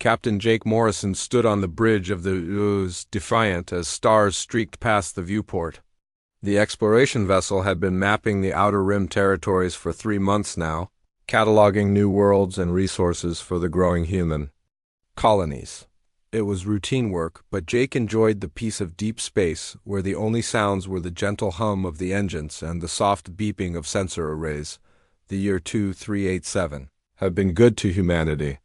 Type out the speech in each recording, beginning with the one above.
Captain Jake Morrison stood on the bridge of the ooze, defiant as stars streaked past the viewport. The exploration vessel had been mapping the Outer Rim territories for 3 months now, cataloging new worlds and resources for the growing human colonies. It was routine work, but Jake enjoyed the peace of deep space, where the only sounds were the gentle hum of the engines and the soft beeping of sensor arrays. The year 2387 had been good to humanity.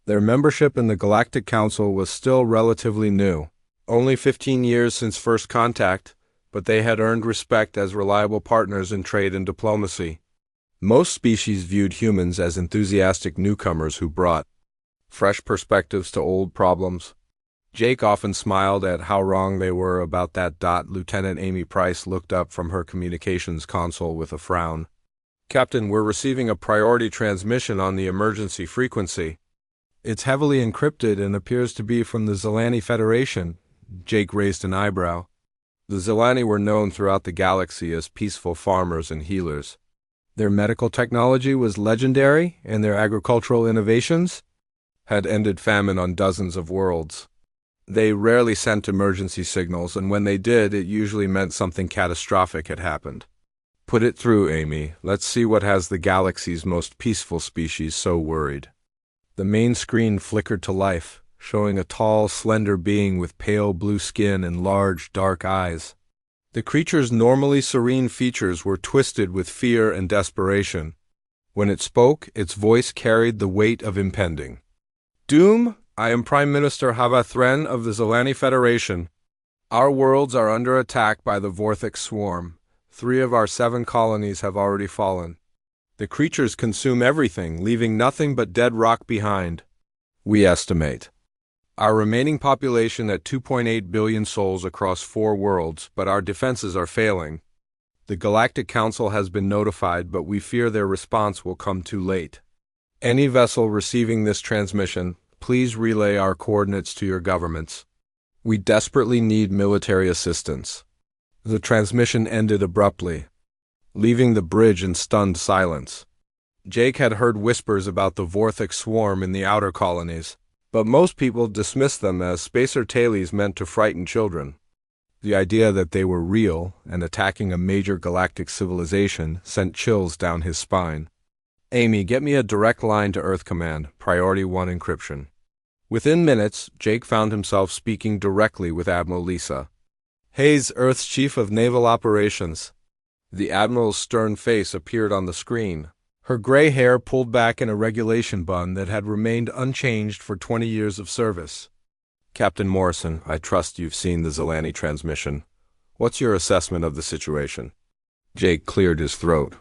Their membership in the Galactic Council was still relatively new, only 15 years since first contact, but they had earned respect as reliable partners in trade and diplomacy. Most species viewed humans as enthusiastic newcomers who brought fresh perspectives to old problems. Jake often smiled at how wrong they were about that. Lieutenant Amy Price looked up from her communications console with a frown. "Captain, we're receiving a priority transmission on the emergency frequency. It's heavily encrypted and appears to be from the Zelani Federation." Jake raised an eyebrow. The Zelani were known throughout the galaxy as peaceful farmers and healers. Their medical technology was legendary, and their agricultural innovations had ended famine on dozens of worlds. They rarely sent emergency signals, and when they did, it usually meant something catastrophic had happened. "Put it through, Amy. Let's see what has the galaxy's most peaceful species so worried." The main screen flickered to life, showing a tall, slender being with pale blue skin and large, dark eyes. The creature's normally serene features were twisted with fear and desperation. When it spoke, its voice carried the weight of impending doom. "I am Prime Minister Havathren of the Zelani Federation. Our worlds are under attack by the Vorthix swarm. 3 of our 7 colonies have already fallen. The creatures consume everything, leaving nothing but dead rock behind. We estimate our remaining population at 2.8 billion souls across 4 worlds, but our defenses are failing. The Galactic Council has been notified, but we fear their response will come too late. Any vessel receiving this transmission, please relay our coordinates to your governments. We desperately need military assistance." The transmission ended abruptly, leaving the bridge in stunned silence. Jake had heard whispers about the Vorthix swarm in the outer colonies, but most people dismissed them as spacer tailies meant to frighten children. The idea that they were real and attacking a major galactic civilization sent chills down his spine. "Amy, get me a direct line to Earth Command, Priority 1 encryption." Within minutes, Jake found himself speaking directly with Admiral Lisa Hayes, Earth's Chief of Naval Operations. The Admiral's stern face appeared on the screen, her gray hair pulled back in a regulation bun that had remained unchanged for 20 years of service. "Captain Morrison, I trust you've seen the Zelani transmission. What's your assessment of the situation?" Jake cleared his throat.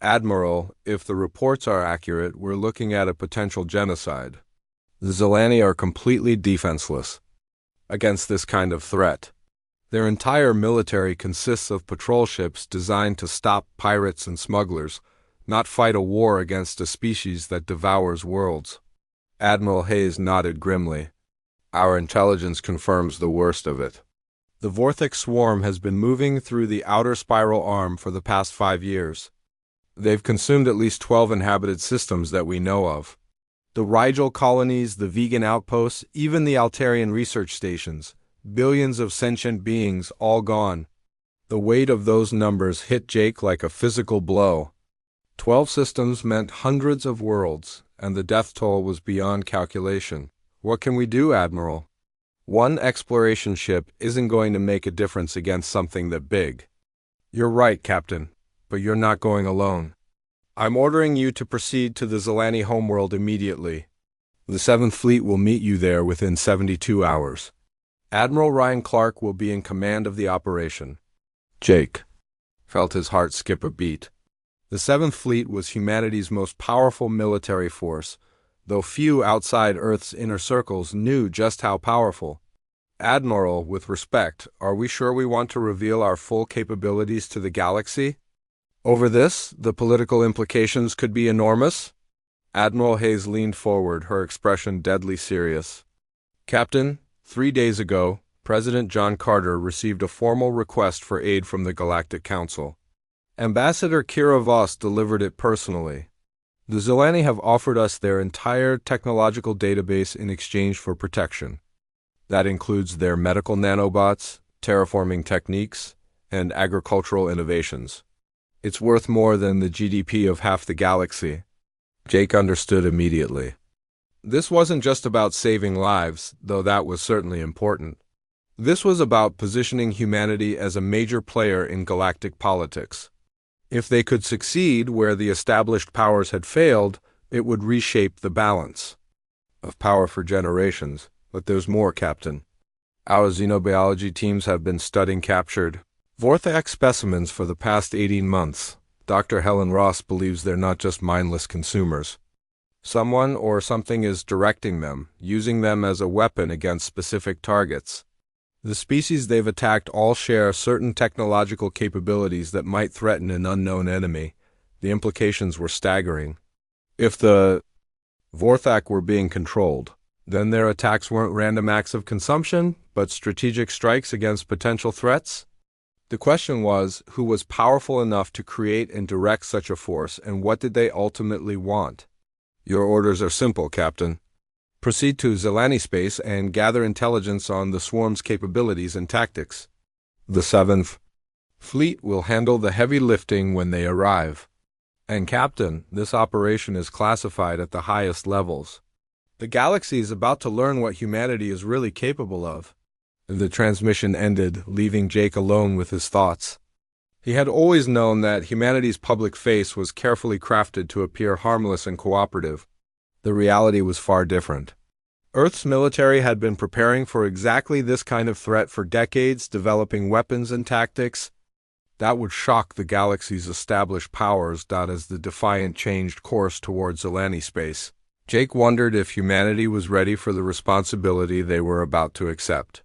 "Admiral, if the reports are accurate, we're looking at a potential genocide. The Zelani are completely defenseless against this kind of threat. Their entire military consists of patrol ships designed to stop pirates and smugglers, not fight a war against a species that devours worlds." Admiral Hayes nodded grimly. "Our intelligence confirms the worst of it. The Vorthix swarm has been moving through the outer spiral arm for the past 5 years. They've consumed at least 12 inhabited systems that we know of. The Rigel colonies, the vegan outposts, even the Altarian research stations. Billions of sentient beings, all gone." The weight of those numbers hit Jake like a physical blow. 12 systems meant hundreds of worlds, and the death toll was beyond calculation. "What can we do, Admiral?" "One exploration ship isn't going to make a difference against something that big." "You're right, Captain, but you're not going alone. I'm ordering you to proceed to the Zelani homeworld immediately. The 7th Fleet will meet you there within 72 hours. Admiral Ryan Clark will be in command of the operation." Jake felt his heart skip a beat. The 7th Fleet was humanity's most powerful military force, though few outside Earth's inner circles knew just how powerful. "Admiral, with respect, are we sure we want to reveal our full capabilities to the galaxy? Over this, the political implications could be enormous." Admiral Hayes leaned forward, her expression deadly serious. "Captain, 3 days ago, President John Carter received a formal request for aid from the Galactic Council. Ambassador Kira Voss delivered it personally. The Zelani have offered us their entire technological database in exchange for protection. That includes their medical nanobots, terraforming techniques, and agricultural innovations. It's worth more than the GDP of half the galaxy. Jake understood immediately. This wasn't just about saving lives, though that was certainly important. This was about positioning humanity as a major player in galactic politics. If they could succeed where the established powers had failed, it would reshape the balance of power for generations. But there's more, Captain. Our xenobiology teams have been studying captured Vortex specimens for the past 18 months. Dr. Helen Ross believes they're not just mindless consumers. Someone or something is directing them, using them as a weapon against specific targets. The species they've attacked all share certain technological capabilities that might threaten an unknown enemy. The implications were staggering. If the Vorthak were being controlled, then their attacks weren't random acts of consumption, but strategic strikes against potential threats? The question was, who was powerful enough to create and direct such a force, and what did they ultimately want? Your orders are simple, Captain. Proceed to Zelani space and gather intelligence on the swarm's capabilities and tactics. The 7th Fleet will handle the heavy lifting when they arrive. And Captain, this operation is classified at the highest levels. The galaxy is about to learn what humanity is really capable of. The transmission ended, leaving Jake alone with his thoughts. He had always known that humanity's public face was carefully crafted to appear harmless and cooperative. The reality was far different. Earth's military had been preparing for exactly this kind of threat for decades, developing weapons and tactics that would shock the galaxy's established powers. As the Defiant changed course towards Zelani space, Jake wondered if humanity was ready for the responsibility they were about to accept.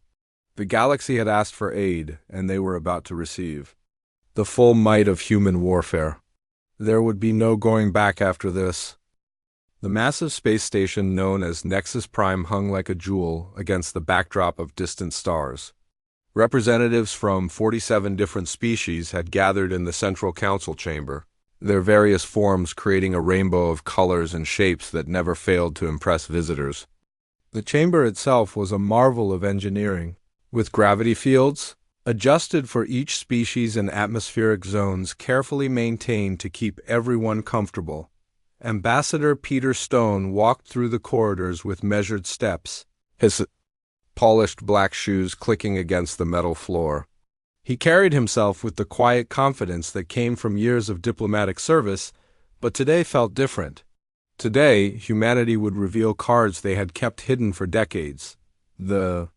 The galaxy had asked for aid, and they were about to receive the full might of human warfare. There would be no going back after this. The massive space station known as Nexus Prime hung like a jewel against the backdrop of distant stars. Representatives from 47 different species had gathered in the central council chamber, their various forms creating a rainbow of colors and shapes that never failed to impress visitors. The chamber itself was a marvel of engineering, with gravity fields, adjusted for each species and atmospheric zones carefully maintained to keep everyone comfortable. Ambassador Peter Stone walked through the corridors with measured steps, his polished black shoes clicking against the metal floor. He carried himself with the quiet confidence that came from years of diplomatic service, but today felt different. Today, humanity would reveal cards they had kept hidden for decades. The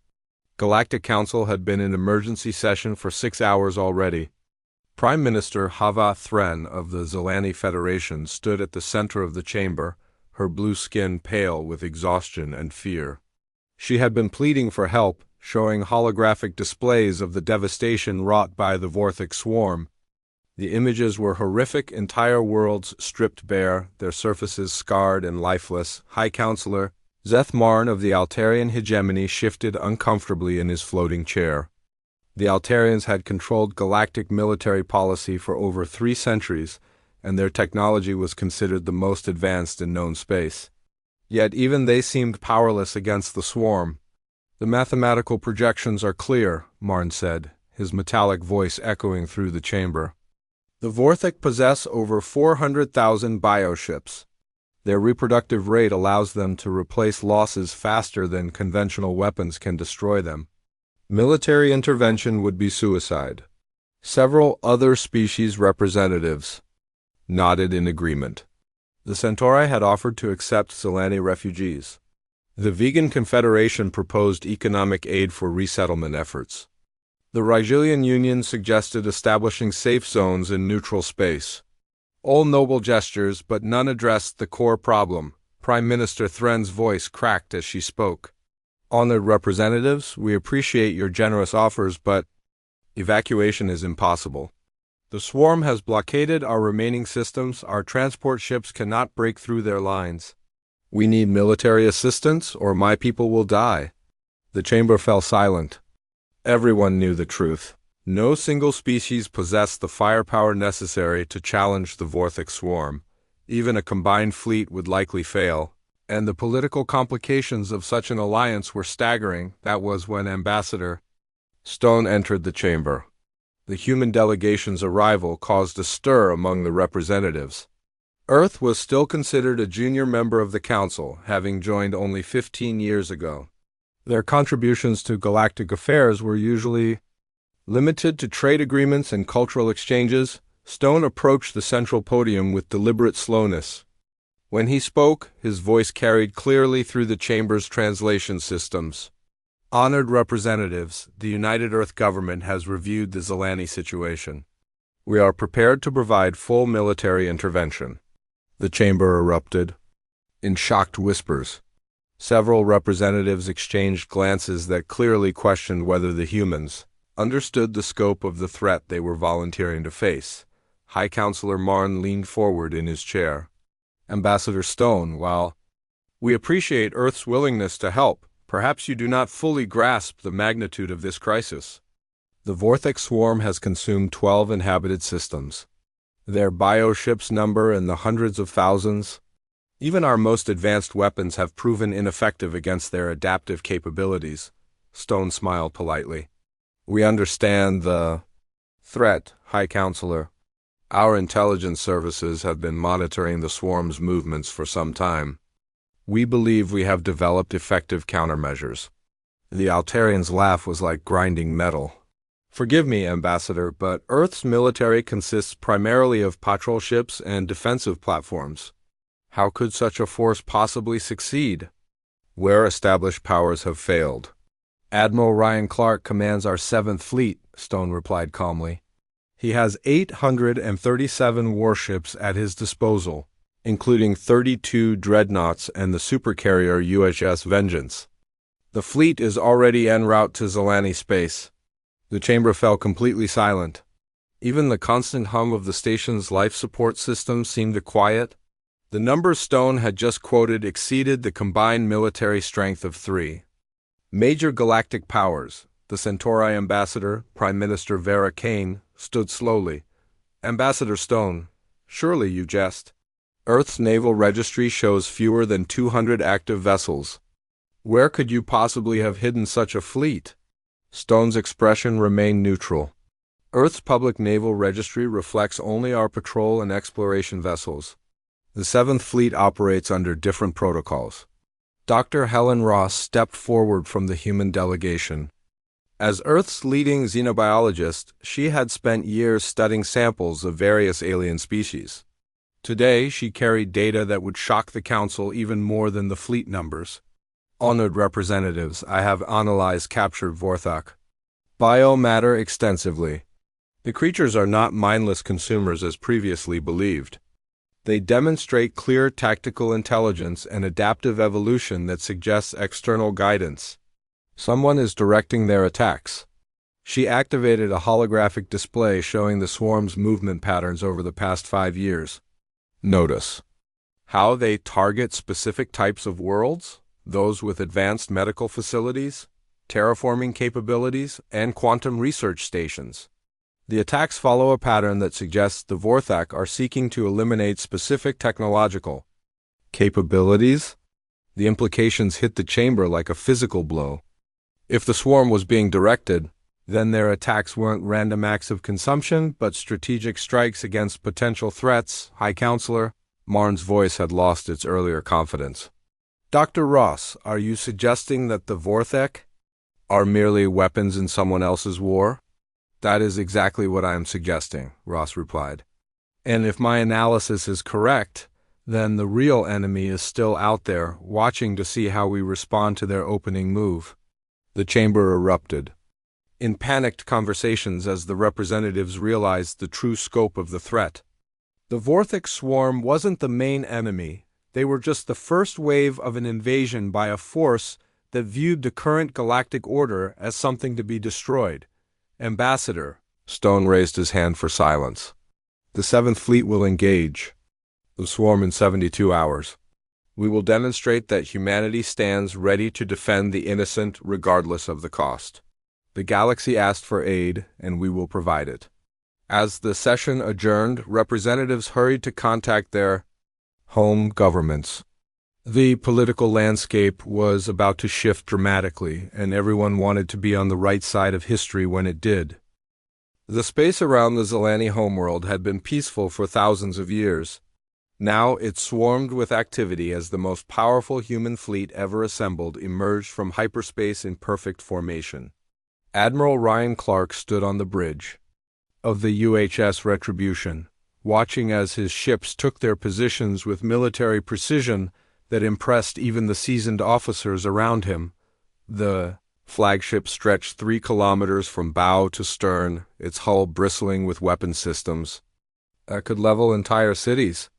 Galactic Council had been in emergency session for 6 hours already. Prime Minister Hava Thren of the Zelani Federation stood at the center of the chamber, her blue skin pale with exhaustion and fear. She had been pleading for help, showing holographic displays of the devastation wrought by the Vorthic swarm. The images were horrific, entire worlds stripped bare, their surfaces scarred and lifeless. High Counselor Zeth Marn of the Altarian hegemony shifted uncomfortably in his floating chair. The Altarians had controlled galactic military policy for over 3 centuries, and their technology was considered the most advanced in known space. Yet even they seemed powerless against the swarm. The mathematical projections are clear, Marn said, his metallic voice echoing through the chamber. The Vorthic possess over 400,000 bioships. Their reproductive rate allows them to replace losses faster than conventional weapons can destroy them. Military intervention would be suicide. Several other species representatives nodded in agreement. The Centauri had offered to accept Zelani refugees. The Vegan Confederation proposed economic aid for resettlement efforts. The Rigelian Union suggested establishing safe zones in neutral space. All noble gestures, but none addressed the core problem. Prime Minister Thren's voice cracked as she spoke. Honored representatives, we appreciate your generous offers, but evacuation is impossible. The swarm has blockaded our remaining systems. Our transport ships cannot break through their lines. We need military assistance, or my people will die. The chamber fell silent. Everyone knew the truth. No single species possessed the firepower necessary to challenge the Vorthic swarm. Even a combined fleet would likely fail, and the political complications of such an alliance were staggering. That was when Ambassador Stone entered the chamber. The human delegation's arrival caused a stir among the representatives. Earth was still considered a junior member of the Council, having joined only 15 years ago. Their contributions to galactic affairs were usually limited to trade agreements and cultural exchanges. Stone approached the central podium with deliberate slowness. When he spoke, his voice carried clearly through the chamber's translation systems. Honored representatives, the United Earth government has reviewed the Zilani situation. We are prepared to provide full military intervention. The chamber erupted in shocked whispers. Several representatives exchanged glances that clearly questioned whether the humans understood the scope of the threat they were volunteering to face. High Counselor Marn leaned forward in his chair. Ambassador Stone, while we appreciate Earth's willingness to help, perhaps you do not fully grasp the magnitude of this crisis. The Vortex swarm has consumed 12 inhabited systems. Their bioships number in the hundreds of thousands. Even our most advanced weapons have proven ineffective against their adaptive capabilities. Stone smiled politely. We understand the threat, High Counselor. Our intelligence services have been monitoring the swarm's movements for some time. We believe we have developed effective countermeasures. The Altarian's laugh was like grinding metal. Forgive me, Ambassador, but Earth's military consists primarily of patrol ships and defensive platforms. How could such a force possibly succeed where established powers have failed? Admiral Ryan Clark commands our 7th Fleet, Stone replied calmly. He has 837 warships at his disposal, including 32 dreadnoughts and the supercarrier UHS Vengeance. The fleet is already en route to Zilani space. The chamber fell completely silent. Even the constant hum of the station's life support system seemed to quiet. The numbers Stone had just quoted exceeded the combined military strength of 3 major galactic powers. The Centauri ambassador, Prime Minister Vera Kane, stood slowly. Ambassador Stone, surely you jest. Earth's naval registry shows fewer than 200 active vessels. Where could you possibly have hidden such a fleet? Stone's expression remained neutral. Earth's public naval registry reflects only our patrol and exploration vessels. The 7th Fleet operates under different protocols. Dr. Helen Ross stepped forward from the human delegation. As Earth's leading xenobiologist, she had spent years studying samples of various alien species. Today, she carried data that would shock the Council even more than the fleet numbers. Honored representatives, I have analyzed captured Vorthak biomatter extensively. The creatures are not mindless consumers as previously believed. They demonstrate clear tactical intelligence and adaptive evolution that suggests external guidance. Someone is directing their attacks. She activated a holographic display showing the swarm's movement patterns over the past 5 years. Notice how they target specific types of worlds, those with advanced medical facilities, terraforming capabilities, and quantum research stations. The attacks follow a pattern that suggests the Vorthak are seeking to eliminate specific technological capabilities. The implications hit the chamber like a physical blow. If the swarm was being directed, then their attacks weren't random acts of consumption, but strategic strikes against potential threats. High Counselor, Marn's voice had lost its earlier confidence. Dr. Ross, are you suggesting that the Vorthak are merely weapons in someone else's war? That is exactly what I am suggesting, Ross replied. And if my analysis is correct, then the real enemy is still out there, watching to see how we respond to their opening move. The chamber erupted in panicked conversations as the representatives realized the true scope of the threat. The Vorthak swarm wasn't the main enemy. They were just the first wave of an invasion by a force that viewed the current galactic order as something to be destroyed. Ambassador, Stone raised his hand for silence. The 7th Fleet will engage the swarm in 72 hours. We will demonstrate that humanity stands ready to defend the innocent regardless of the cost. The galaxy asked for aid, and we will provide it. As the session adjourned, representatives hurried to contact their Home governments. The political landscape was about to shift dramatically, and everyone wanted to be on the right side of history when it did. The space around the Zelani homeworld had been peaceful for thousands of years. Now it swarmed with activity as the most powerful human fleet ever assembled emerged from hyperspace in perfect formation. Admiral Ryan Clark stood on the bridge of the UHS Retribution, watching as his ships took their positions with military precision that impressed even the seasoned officers around him. The flagship stretched 3 kilometers from bow to stern, its hull bristling with weapon systems that could level entire cities.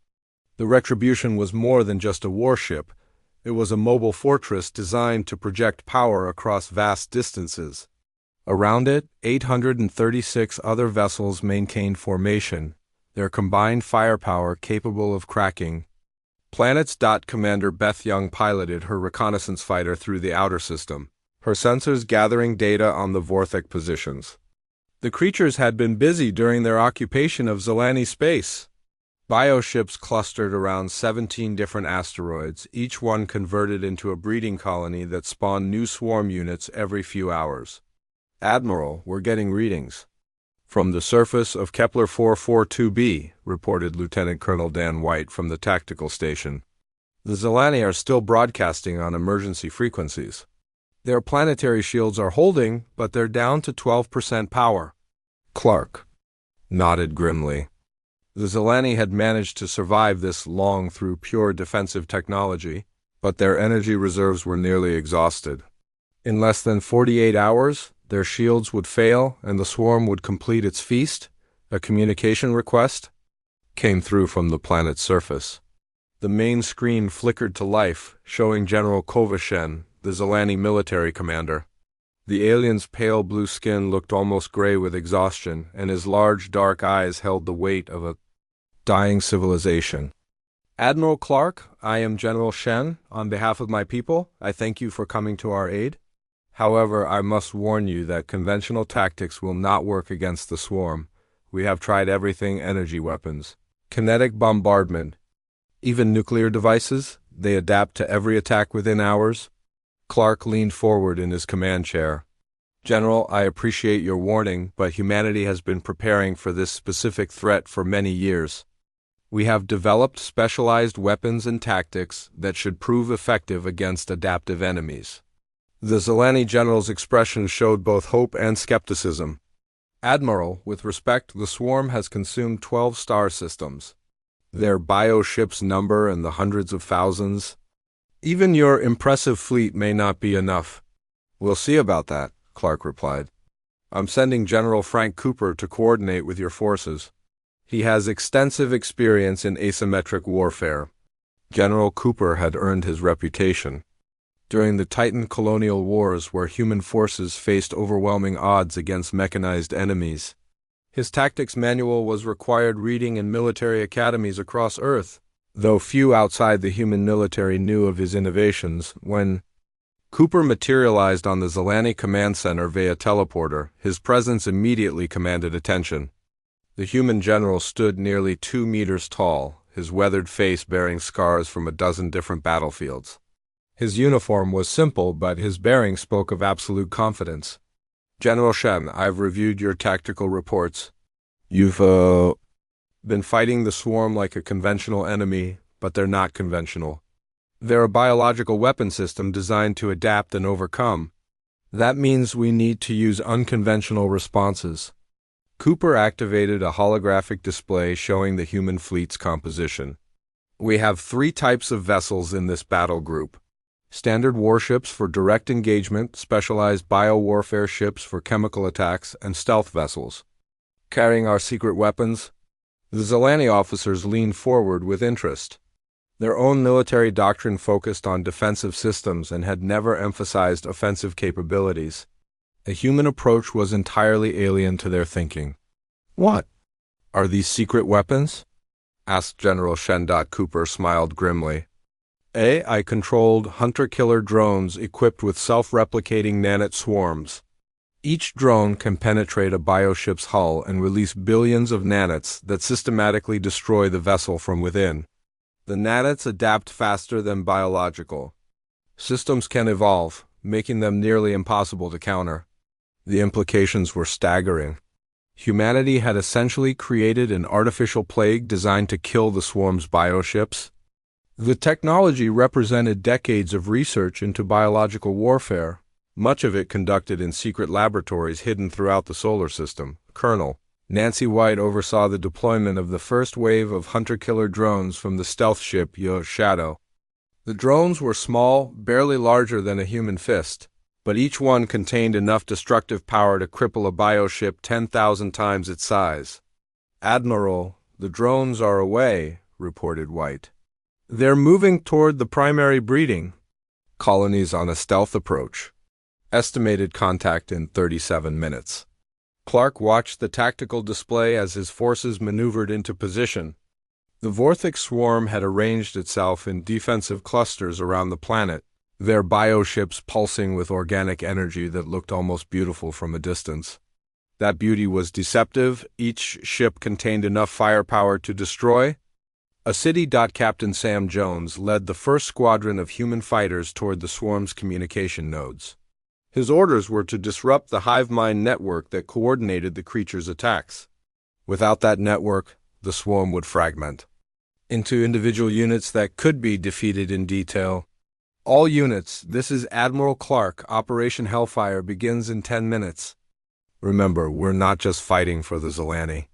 The Retribution was more than just a warship. It was a mobile fortress designed to project power across vast distances. Around it, 836 other vessels maintained formation, their combined firepower capable of cracking planets. Commander Beth Young piloted her reconnaissance fighter through the outer system, her sensors gathering data on the Vorthok positions. The creatures had been busy during their occupation of Zelani space. Bioships clustered around 17 different asteroids, each one converted into a breeding colony that spawned new swarm units every few hours. "Admiral, we're getting readings from the surface of Kepler 442b, reported Lieutenant Colonel Dan White from the tactical station. The Zelani are still broadcasting on emergency frequencies. Their planetary shields are holding, but they're down to 12% power." Clark nodded grimly. The Zelani had managed to survive this long through pure defensive technology, but their energy reserves were nearly exhausted. In less than 48 hours, their shields would fail and the swarm would complete its feast. A communication request came through from the planet's surface. The main screen flickered to life, showing General Kovashen, the Zelani military commander. The alien's pale blue skin looked almost gray with exhaustion, and his large dark eyes held the weight of a dying civilization. "Admiral Clark, I am General Shen. On behalf of my people, I thank you for coming to our aid. However, I must warn you that conventional tactics will not work against the swarm. We have tried everything: energy weapons, kinetic bombardment, even nuclear devices. They adapt to every attack within hours." Clark leaned forward in his command chair. "General, I appreciate your warning, but humanity has been preparing for this specific threat for many years. We have developed specialized weapons and tactics that should prove effective against adaptive enemies." The Zelani general's expression showed both hope and skepticism. "Admiral, with respect, the swarm has consumed 12 star systems. Their bioships number in the hundreds of thousands. Even your impressive fleet may not be enough." "We'll see about that," Clark replied. "I'm sending General Frank Cooper to coordinate with your forces. He has extensive experience in asymmetric warfare." General Cooper had earned his reputation during the Titan colonial wars, where human forces faced overwhelming odds against mechanized enemies. His tactics manual was required reading in military academies across Earth, though few outside the human military knew of his innovations. When Cooper materialized on the Zelani command center via teleporter, his presence immediately commanded attention. The human general stood nearly 2 meters tall, his weathered face bearing scars from a dozen different battlefields. His uniform was simple, but his bearing spoke of absolute confidence. "General Shen, I've reviewed your tactical reports. You've been fighting the swarm like a conventional enemy, but they're not conventional. They're a biological weapon system designed to adapt and overcome. That means we need to use unconventional responses." Cooper activated a holographic display showing the human fleet's composition. "We have 3 types of vessels in this battle group: standard warships for direct engagement, specialized biowarfare ships for chemical attacks, and stealth vessels carrying our secret weapons." The Zelani officers leaned forward with interest. Their own military doctrine focused on defensive systems and had never emphasized offensive capabilities. A human approach was entirely alien to their thinking. "What are these secret weapons?" asked General Shen. Cooper smiled grimly. AI-controlled hunter-killer drones equipped with self-replicating nanite swarms. Each drone can penetrate a bioship's hull and release billions of nanites that systematically destroy the vessel from within. The nanites adapt faster than biological systems can evolve, making them nearly impossible to counter. The implications were staggering. Humanity had essentially created an artificial plague designed to kill the swarm's bioships. The technology represented decades of research into biological warfare, much of it conducted in secret laboratories hidden throughout the solar system. Colonel Nancy White oversaw the deployment of the first wave of hunter-killer drones from the stealth ship Shadow. The drones were small, barely larger than a human fist, but each one contained enough destructive power to cripple a bioship 10,000 times its size. "Admiral, the drones are away," reported White. "They're moving toward the primary breeding colonies on a stealth approach. Estimated contact in 37 minutes. Clark watched the tactical display as his forces maneuvered into position. The Vorthic swarm had arranged itself in defensive clusters around the planet, their bioships pulsing with organic energy that looked almost beautiful from a distance. That beauty was deceptive. Each ship contained enough firepower to destroy a city. Captain Sam Jones led the first squadron of human fighters toward the swarm's communication nodes. His orders were to disrupt the hive mind network that coordinated the creature's attacks. Without that network, the swarm would fragment into individual units that could be defeated in detail. "All units, this is Admiral Clark. Operation Hellfire begins in 10 minutes. Remember, we're not just fighting for the Zilani.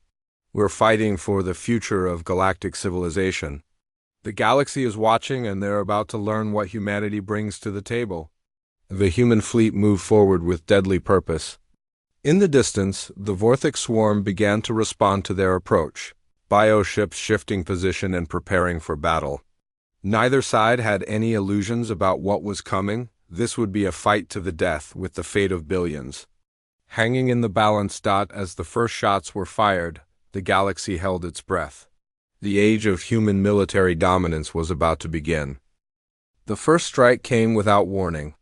We're fighting for the future of galactic civilization. The galaxy is watching, and they're about to learn what humanity brings to the table." The human fleet moved forward with deadly purpose. In the distance, the Vorthic swarm began to respond to their approach, bioships shifting position and preparing for battle. Neither side had any illusions about what was coming. This would be a fight to the death with the fate of billions. Hanging in the balance. As the first shots were fired, the galaxy held its breath. The age of human military dominance was about to begin. The first strike came without warning.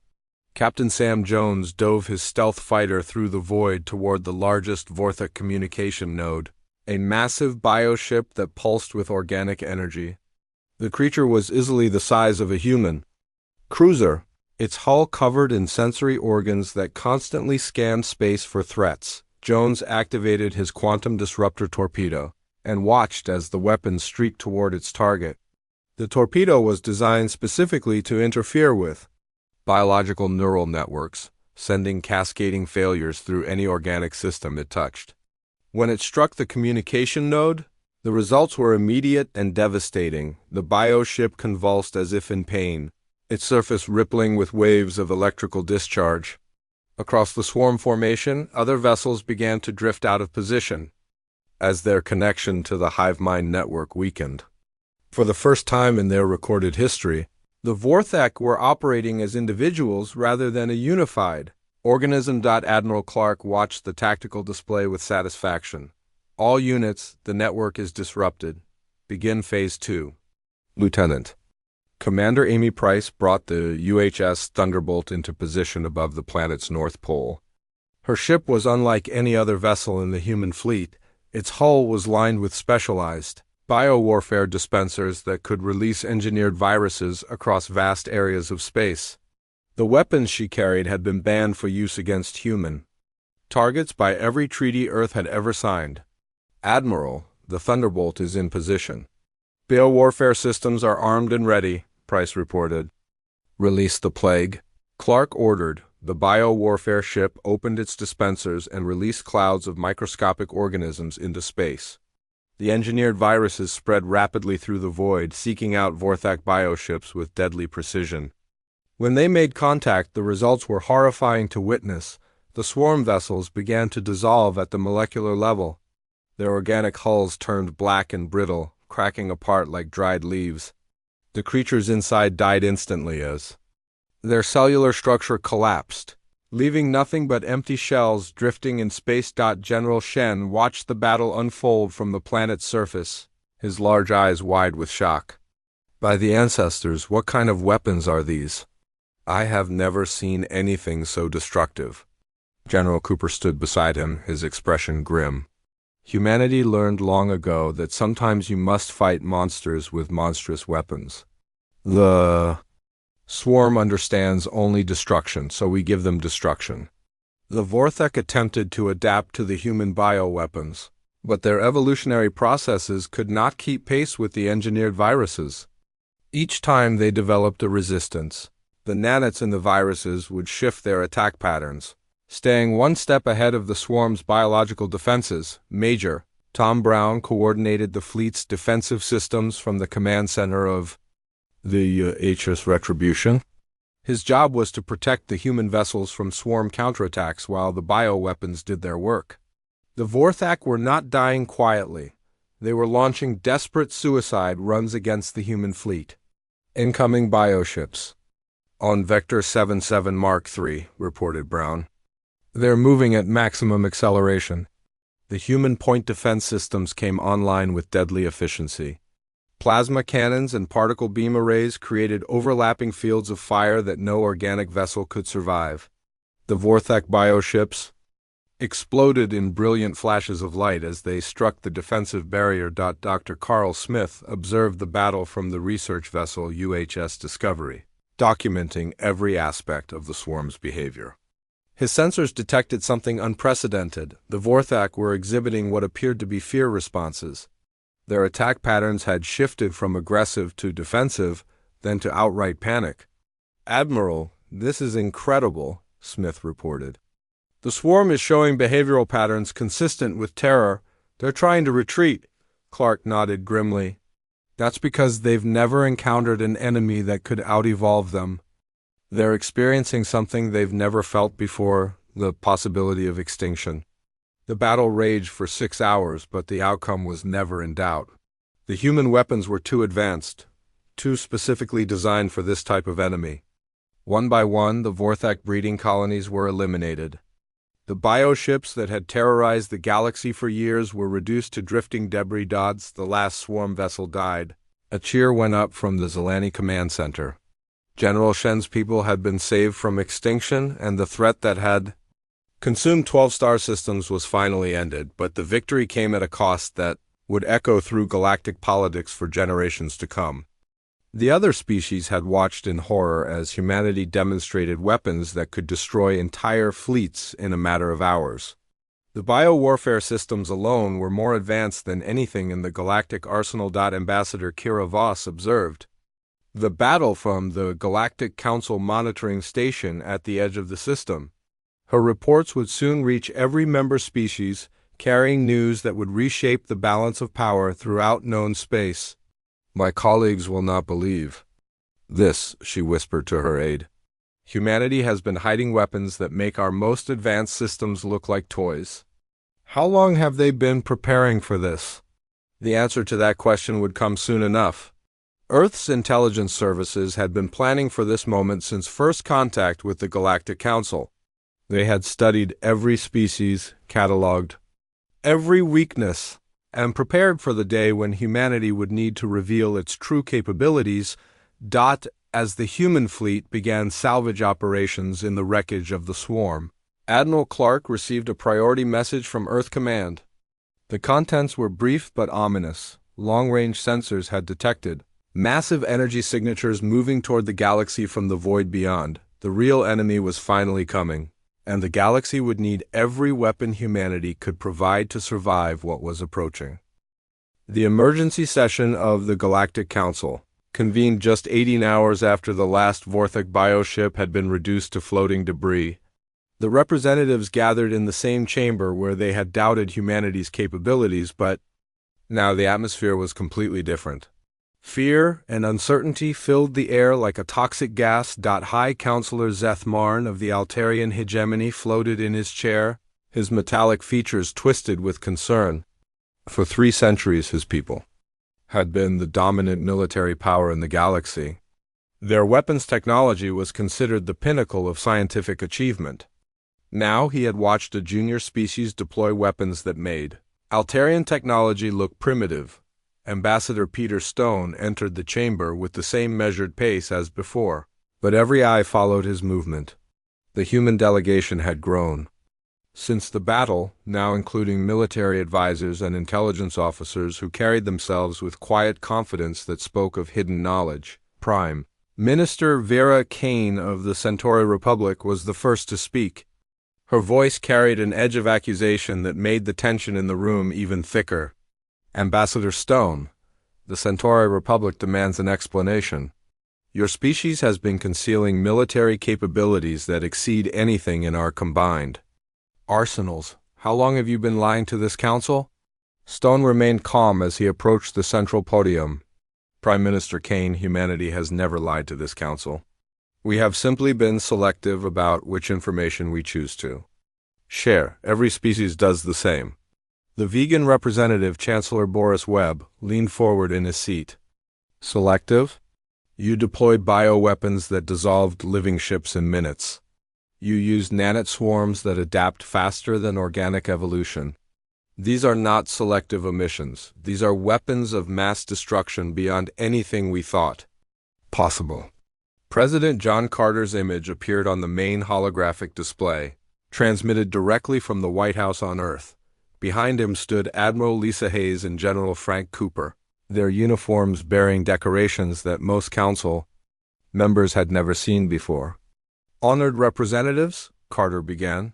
Captain Sam Jones dove his stealth fighter through the void toward the largest Vorthic communication node, a massive bioship that pulsed with organic energy. The creature was easily the size of a human cruiser, its hull covered in sensory organs that constantly scanned space for threats. Jones activated his quantum disruptor torpedo and watched as the weapon streaked toward its target. The torpedo was designed specifically to interfere with biological neural networks, sending cascading failures through any organic system it touched. When it struck the communication node, the results were immediate and devastating. The bioship convulsed as if in pain, its surface rippling with waves of electrical discharge. Across the swarm formation, other vessels began to drift out of position as their connection to the hive mind network weakened. For the first time in their recorded history, the Vorthic were operating as individuals rather than a unified organism. Admiral Clark watched the tactical display with satisfaction. "All units, the network is disrupted. Begin Phase 2. Lieutenant. Commander Amy Price brought the UHS Thunderbolt into position above the planet's north pole. Her ship was unlike any other vessel in the human fleet. Its hull was lined with specialized biowarfare dispensers that could release engineered viruses across vast areas of space. The weapons she carried had been banned for use against human targets by every treaty Earth had ever signed. "Admiral, the Thunderbolt is in position. Biowarfare systems are armed and ready," Price reported. "Release the plague," Clark ordered. The biowarfare ship opened its dispensers and released clouds of microscopic organisms into space. The engineered viruses spread rapidly through the void, seeking out Vorthic bioships with deadly precision. When they made contact, the results were horrifying to witness. The swarm vessels began to dissolve at the molecular level. Their organic hulls turned black and brittle, cracking apart like dried leaves. The creatures inside died instantly as their cellular structure collapsed, leaving nothing but empty shells drifting in space. General Shen watched the battle unfold from the planet's surface, his large eyes wide with shock. "By the ancestors, what kind of weapons are these? I have never seen anything so destructive." General Cooper stood beside him, his expression grim. Humanity learned long ago that sometimes you must fight monsters with monstrous weapons. The swarm understands only destruction, so we give them destruction. The Vorthek attempted to adapt to the human bioweapons, but their evolutionary processes could not keep pace with the engineered viruses. Each time they developed a resistance, the nanites in the viruses would shift their attack patterns. Staying one step ahead of the swarm's biological defenses, Major Tom Brown coordinated the fleet's defensive systems from the command center of the HS Retribution. His job was to protect the human vessels from swarm counterattacks while the bioweapons did their work. The Vorthak were not dying quietly. They were launching desperate suicide runs against the human fleet. Incoming bioships. On Vector 77 Mark III, reported Brown. They're moving at maximum acceleration. The human point defense systems came online with deadly efficiency. Plasma cannons and particle beam arrays created overlapping fields of fire that no organic vessel could survive. The Vorthak bioships exploded in brilliant flashes of light as they struck the defensive barrier. Dr. Carl Smith observed the battle from the research vessel UHS Discovery, documenting every aspect of the swarm's behavior. His sensors detected something unprecedented. The Vorthak were exhibiting what appeared to be fear responses. Their attack patterns had shifted from aggressive to defensive, then to outright panic. "Admiral, this is incredible," Smith reported. "The swarm is showing behavioral patterns consistent with terror. They're trying to retreat." Clark nodded grimly. "That's because they've never encountered an enemy that could out-evolve them. They're experiencing something they've never felt before, the possibility of extinction." The battle raged for 6 hours, but the outcome was never in doubt. The human weapons were too advanced, too specifically designed for this type of enemy. One by one, the Vorthak breeding colonies were eliminated. The bioships that had terrorized the galaxy for years were reduced to drifting debris. The last swarm vessel died. A cheer went up from the Zelani command center. General Shen's people had been saved from extinction, and the threat that had consumed 12 star systems was finally ended, but the victory came at a cost that would echo through galactic politics for generations to come. The other species had watched in horror as humanity demonstrated weapons that could destroy entire fleets in a matter of hours. The biowarfare systems alone were more advanced than anything in the galactic arsenal. Ambassador Kira Voss observed. The battle from the Galactic Council monitoring station at the edge of the system. Her reports would soon reach every member species, carrying news that would reshape the balance of power throughout known space. "My colleagues will not believe this," she whispered to her aide. "Humanity has been hiding weapons that make our most advanced systems look like toys." How long have they been preparing for this? The answer to that question would come soon enough. Earth's intelligence services had been planning for this moment since first contact with the Galactic Council. They had studied every species, cataloged every weakness, and prepared for the day when humanity would need to reveal its true capabilities. As the human fleet began salvage operations in the wreckage of the swarm, Admiral Clark received a priority message from Earth Command. The contents were brief but ominous. Long-range sensors had detected massive energy signatures moving toward the galaxy from the void beyond. The real enemy was finally coming, and the galaxy would need every weapon humanity could provide to survive what was approaching. The emergency session of the Galactic Council, convened just 18 hours after the last Vorthak bioship had been reduced to floating debris. The representatives gathered in the same chamber where they had doubted humanity's capabilities, but now the atmosphere was completely different. Fear and uncertainty filled the air like a toxic gas. High Counselor Zeth Marn of the Altarian hegemony floated in his chair, his metallic features twisted with concern. For 3 centuries his people had been the dominant military power in the galaxy. Their weapons technology was considered the pinnacle of scientific achievement. Now he had watched a junior species deploy weapons that made Altarian technology look primitive. Ambassador Peter Stone entered the chamber with the same measured pace as before, but every eye followed his movement. The human delegation had grown. Since the battle, now including military advisors and intelligence officers who carried themselves with quiet confidence that spoke of hidden knowledge. Prime Minister Vera Kane of the Centauri Republic was the first to speak. Her voice carried an edge of accusation that made the tension in the room even thicker. Ambassador Stone, the Centauri Republic demands an explanation. Your species has been concealing military capabilities that exceed anything in our combined arsenals. How long have you been lying to this council? Stone remained calm as he approached the central podium. Prime Minister Kane, humanity has never lied to this council. We have simply been selective about which information we choose to share. Every species does the same. The vegan representative, Chancellor Boris Webb, leaned forward in his seat. Selective? You deployed bioweapons that dissolved living ships in minutes. You used nanite swarms that adapt faster than organic evolution. These are not selective omissions. These are weapons of mass destruction beyond anything we thought possible. President John Carter's image appeared on the main holographic display, transmitted directly from the White House on Earth. Behind him stood Admiral Lisa Hayes and General Frank Cooper, their uniforms bearing decorations that most council members had never seen before. Honored representatives, Carter began,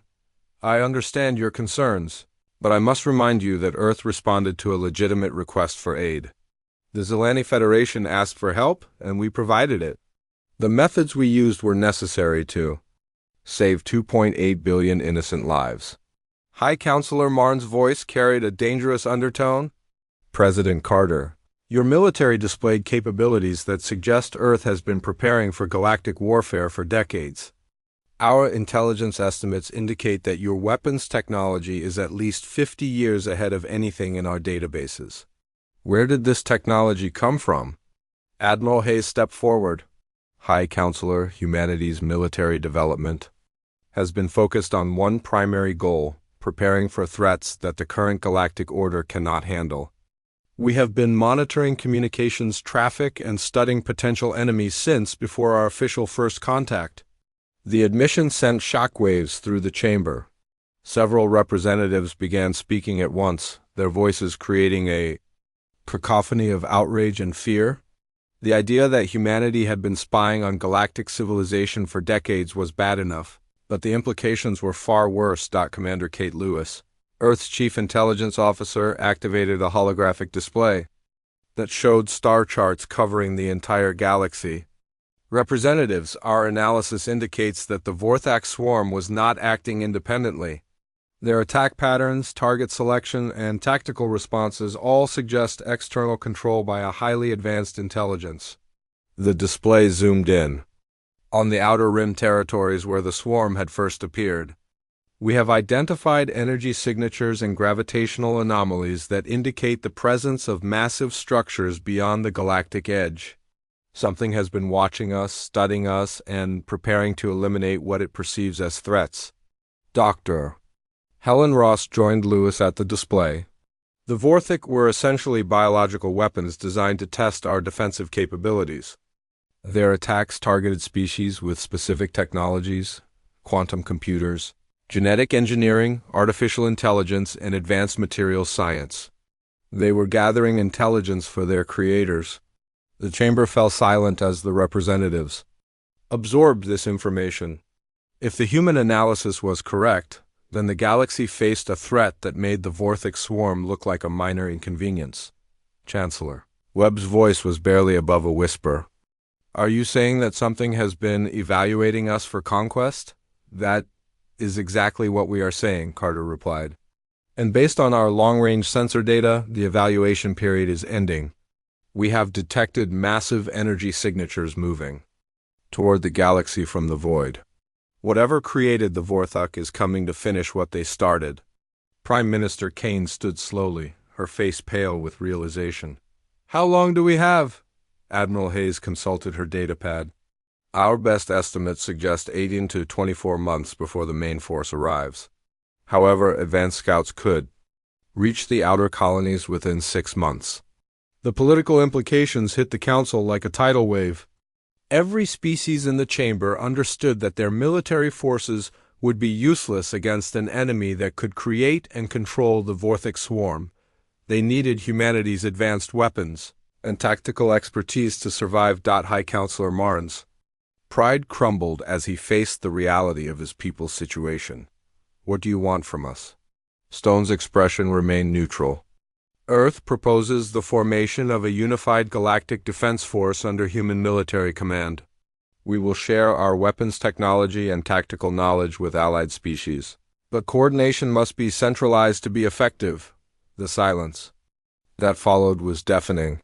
I understand your concerns, but I must remind you that Earth responded to a legitimate request for aid. The Zelani Federation asked for help, and we provided it. The methods we used were necessary to save 2.8 billion innocent lives. High Counselor Marne's voice carried a dangerous undertone. President Carter, your military displayed capabilities that suggest Earth has been preparing for galactic warfare for decades. Our intelligence estimates indicate that your weapons technology is at least 50 years ahead of anything in our databases. Where did this technology come from? Admiral Hayes stepped forward. High Counselor, humanity's military development has been focused on one primary goal, preparing for threats that the current galactic order cannot handle. We have been monitoring communications traffic and studying potential enemies since before our official first contact. The admission sent shockwaves through the chamber. Several representatives began speaking at once, their voices creating a cacophony of outrage and fear. The idea that humanity had been spying on galactic civilization for decades was bad enough, but the implications were far worse. Commander Kate Lewis, Earth's chief intelligence officer, activated a holographic display that showed star charts covering the entire galaxy. Representatives, our analysis indicates that the Vorthak swarm was not acting independently. Their attack patterns, target selection, and tactical responses all suggest external control by a highly advanced intelligence. The display zoomed in on the outer rim territories where the swarm had first appeared. We have identified energy signatures and gravitational anomalies that indicate the presence of massive structures beyond the galactic edge. Something has been watching us, studying us, and preparing to eliminate what it perceives as threats. Dr. Helen Ross joined Lewis at the display. The Vorthak were essentially biological weapons designed to test our defensive capabilities. Their attacks targeted species with specific technologies, quantum computers, genetic engineering, artificial intelligence, and advanced materials science. They were gathering intelligence for their creators. The chamber fell silent as the representatives absorbed this information. If the human analysis was correct, then the galaxy faced a threat that made the Vorthak swarm look like a minor inconvenience. Chancellor Webb's voice was barely above a whisper. Are you saying that something has been evaluating us for conquest? That is exactly what we are saying, Carter replied. And based on our long-range sensor data, the evaluation period is ending. We have detected massive energy signatures moving toward the galaxy from the void. Whatever created the Vorthak is coming to finish what they started. Prime Minister Kane stood slowly, her face pale with realization. How long do we have? Admiral Hayes consulted her datapad. Our best estimates suggest 18 to 24 months before the main force arrives. However, advanced scouts could reach the outer colonies within 6 months. The political implications hit the council like a tidal wave. Every species in the chamber understood that their military forces would be useless against an enemy that could create and control the Vorthic swarm. They needed humanity's advanced weapons and tactical expertise to survive. High Counselor Marnes' pride crumbled as he faced the reality of his people's situation. What do you want from us? Stone's expression remained neutral. Earth proposes the formation of a unified galactic defense force under human military command. We will share our weapons technology and tactical knowledge with allied species. But coordination must be centralized to be effective. The silence that followed was deafening.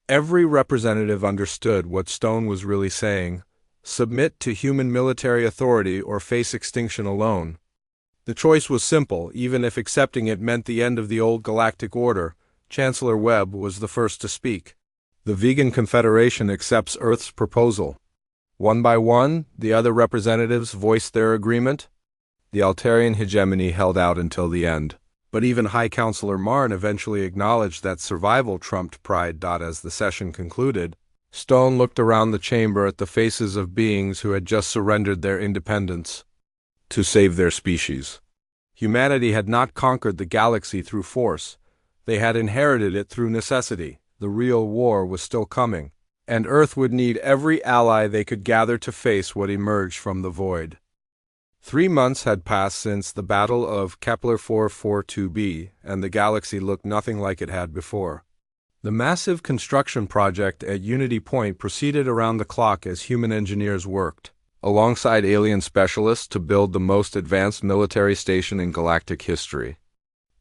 Every representative understood what Stone was really saying: submit to human military authority or face extinction alone. The choice was simple, even if accepting it meant the end of the old galactic order. Chancellor Webb was the first to speak. The Vegan Confederation accepts Earth's proposal. One by one, the other representatives voiced their agreement. The Altarian hegemony held out until the end, but even High Counselor Marn eventually acknowledged that survival trumped pride. As the session concluded, Stone looked around the chamber at the faces of beings who had just surrendered their independence to save their species. Humanity had not conquered the galaxy through force. They had inherited it through necessity. The real war was still coming, and Earth would need every ally they could gather to face what emerged from the void. 3 months had passed since the Battle of Kepler 442b, and the galaxy looked nothing like it had before. The massive construction project at Unity Point proceeded around the clock as human engineers worked alongside alien specialists to build the most advanced military station in galactic history.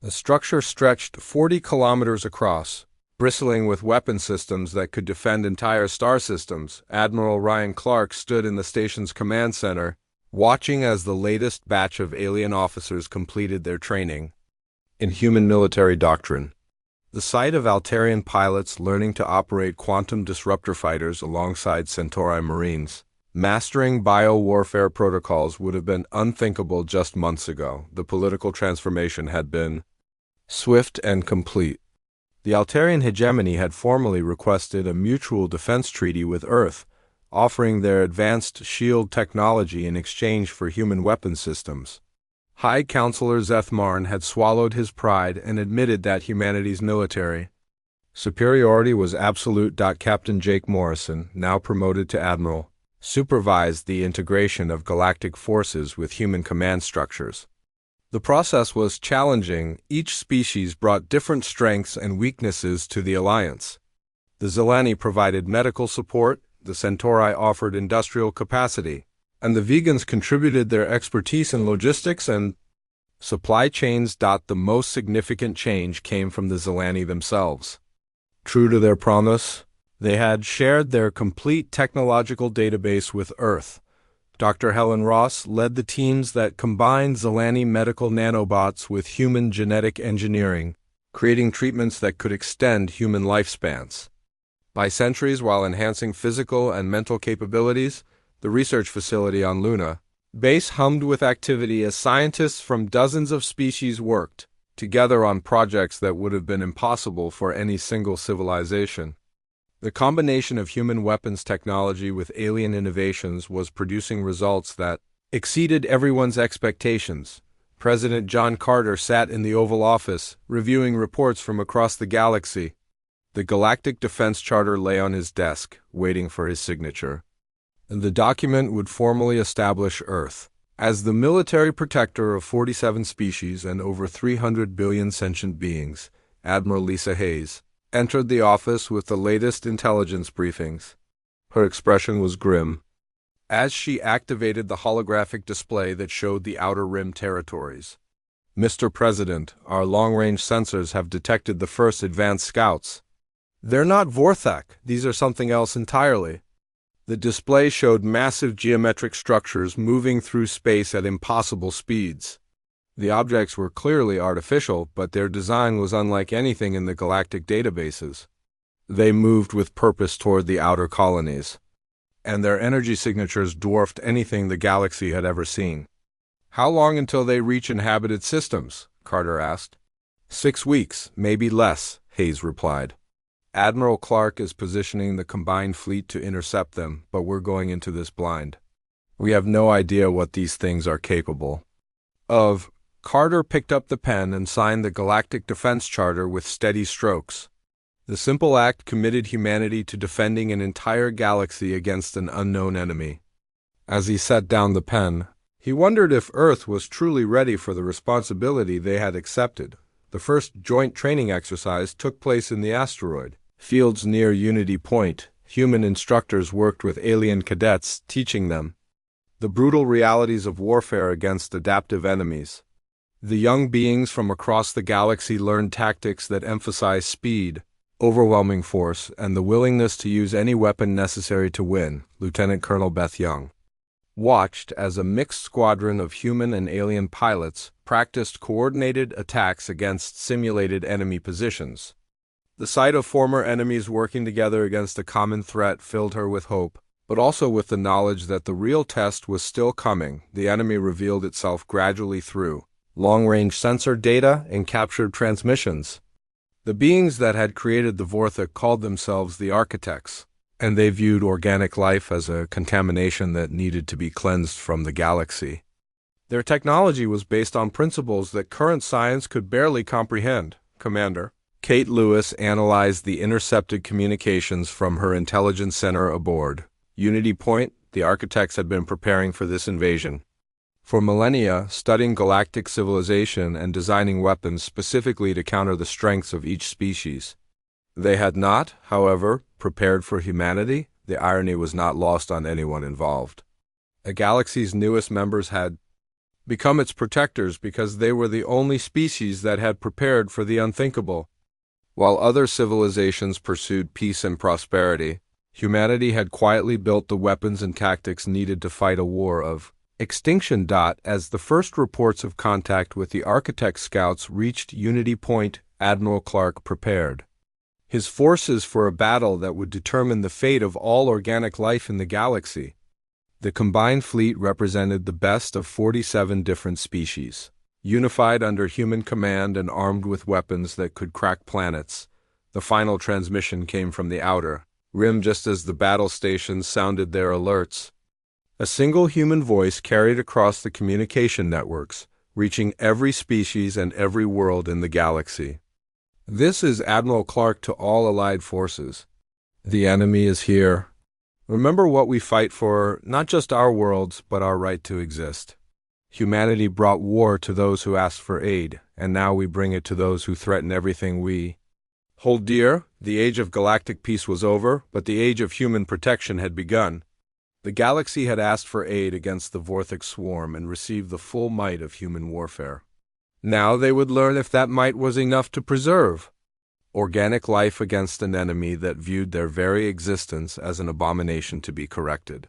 The structure stretched 40 kilometers across, bristling with weapon systems that could defend entire star systems. Admiral Ryan Clark stood in the station's command center, watching as the latest batch of alien officers completed their training in human military doctrine. The sight of Altarian pilots learning to operate quantum disruptor fighters alongside Centauri Marines mastering bio-warfare protocols would have been unthinkable just months ago. The political transformation had been swift and complete. The Altarian hegemony had formally requested a mutual defense treaty with Earth, offering their advanced shield technology in exchange for human weapon systems. High Counselor Zeth Marn had swallowed his pride and admitted that humanity's military superiority was absolute. Captain Jake Morrison, now promoted to Admiral, supervised the integration of galactic forces with human command structures. The process was challenging. Each species brought different strengths and weaknesses to the alliance. The Zelani provided medical support, the Centauri offered industrial capacity, and the vegans contributed their expertise in logistics and supply chains. The most significant change came from the Zelani themselves. True to their promise, they had shared their complete technological database with Earth. Dr. Helen Ross led the teams that combined Zelani medical nanobots with human genetic engineering, creating treatments that could extend human lifespans by centuries while enhancing physical and mental capabilities. The research facility on Luna base hummed with activity as scientists from dozens of species worked together on projects that would have been impossible for any single civilization. The combination of human weapons technology with alien innovations was producing results that exceeded everyone's expectations. President John Carter sat in the Oval Office, reviewing reports from across the galaxy. The Galactic Defense Charter lay on his desk, waiting for his signature. And the document would formally establish Earth as the military protector of 47 species and over 300 billion sentient beings. Admiral Lisa Hayes entered the office with the latest intelligence briefings. Her expression was grim as she activated the holographic display that showed the Outer Rim territories. Mr. President, our long-range sensors have detected the first advanced scouts. They're not Vorthak, these are something else entirely. The display showed massive geometric structures moving through space at impossible speeds. The objects were clearly artificial, but their design was unlike anything in the galactic databases. They moved with purpose toward the outer colonies, and their energy signatures dwarfed anything the galaxy had ever seen. How long until they reach inhabited systems? Carter asked. 6 weeks, maybe less, Hayes replied. Admiral Clark is positioning the combined fleet to intercept them, but we're going into this blind. We have no idea what these things are capable of. Carter picked up the pen and signed the Galactic Defense Charter with steady strokes. The simple act committed humanity to defending an entire galaxy against an unknown enemy. As he set down the pen, he wondered if Earth was truly ready for the responsibility they had accepted. The first joint training exercise took place in the asteroid fields near Unity Point. Human instructors worked with alien cadets, teaching them the brutal realities of warfare against adaptive enemies. The young beings from across the galaxy learned tactics that emphasize speed, overwhelming force, and the willingness to use any weapon necessary to win. Lieutenant Colonel Beth Young watched as a mixed squadron of human and alien pilots practiced coordinated attacks against simulated enemy positions. The sight of former enemies working together against a common threat filled her with hope, but also with the knowledge that the real test was still coming. The enemy revealed itself gradually through long-range sensor data and captured transmissions. The beings that had created the Vorthic called themselves the Architects, and they viewed organic life as a contamination that needed to be cleansed from the galaxy. Their technology was based on principles that current science could barely comprehend. Commander Kate Lewis analyzed the intercepted communications from her intelligence center aboard Unity Point. The Architects had been preparing for this invasion for millennia, studying galactic civilization and designing weapons specifically to counter the strengths of each species. They had not, however, prepared for humanity. The irony was not lost on anyone involved. A galaxy's newest members had become its protectors because they were the only species that had prepared for the unthinkable. While other civilizations pursued peace and prosperity, humanity had quietly built the weapons and tactics needed to fight a war of extinction. As the first reports of contact with the Architect scouts reached Unity Point, Admiral Clark prepared his forces for a battle that would determine the fate of all organic life in the galaxy. The combined fleet represented the best of 47 different species, unified under human command and armed with weapons that could crack planets. The final transmission came from the outer rim just as the battle stations sounded their alerts. A single human voice carried across the communication networks, reaching every species and every world in the galaxy. This is Admiral Clark to all allied forces. The enemy is here. Remember what we fight for, not just our worlds, but our right to exist. Humanity brought war to those who asked for aid, and now we bring it to those who threaten everything we hold dear. The age of galactic peace was over, but the age of human protection had begun. The galaxy had asked for aid against the Vorthic swarm and received the full might of human warfare. Now they would learn if that might was enough to preserve organic life against an enemy that viewed their very existence as an abomination to be corrected.